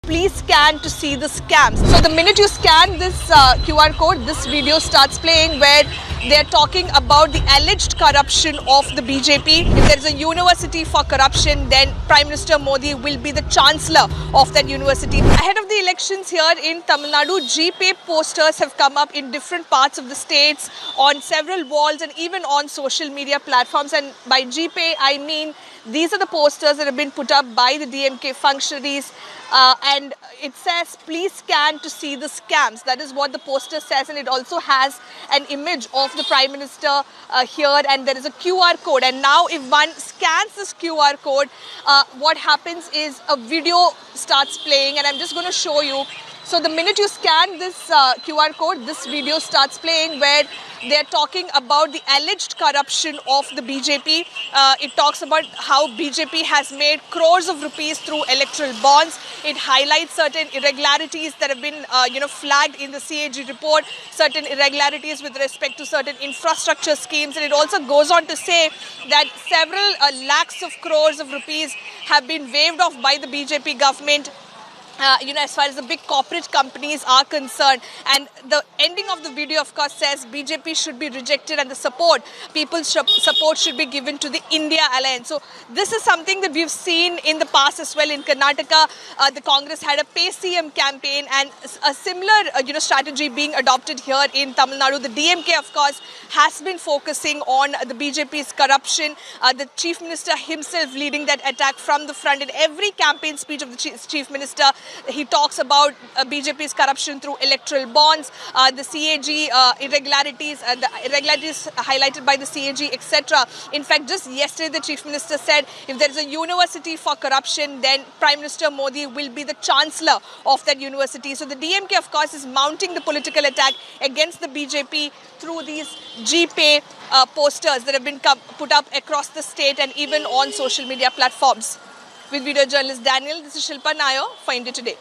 please scan to see the scams. So the minute you scan this QR code, this video starts playing where they're talking about the alleged corruption of the BJP. If there is a university for corruption, then Prime Minister Modi will be the chancellor of that university. Ahead of the elections here in Tamil Nadu, GPay posters have come up in different parts of the states, on several walls and even on social media platforms. And by GPay, I mean these are the posters that have been put up by the DMK functionaries, and it says, please scan to see the scams. That is what the poster says, and it also has an image of the Prime Minister here, and there is a QR code. And now if one scans this QR code, what happens is a video starts playing, and I'm just going to show you. So the minute you scan this QR code, this video starts playing where they're talking about the alleged corruption of the BJP. It talks about how BJP has made crores of rupees through electoral bonds. It highlights certain irregularities that have been flagged in the CAG report, certain irregularities with respect to certain infrastructure schemes. And it also goes on to say that several lakhs of crores of rupees have been waived off by the BJP government, as far as the big corporate companies are concerned. And the ending of the video, of course, says BJP should be rejected and the people's support should be given to the India Alliance. So this is something that we've seen in the past as well. In Karnataka, the Congress had a Pay CM campaign, and a similar, strategy being adopted here in Tamil Nadu. The DMK, of course, has been focusing on the BJP's corruption. The Chief Minister himself leading that attack from the front. In every campaign speech of the Chief Minister, he talks about BJP's corruption through electoral bonds, the CAG irregularities, the irregularities highlighted by the CAG, etc. In fact, just yesterday, the Chief Minister said if there is a university for corruption, then Prime Minister Modi will be the chancellor of that university. So the DMK, of course, is mounting the political attack against the BJP through these GPay posters that have been put up across the state and even on social media platforms. With video journalist Daniel, this is Shilpa Nayo for India Today.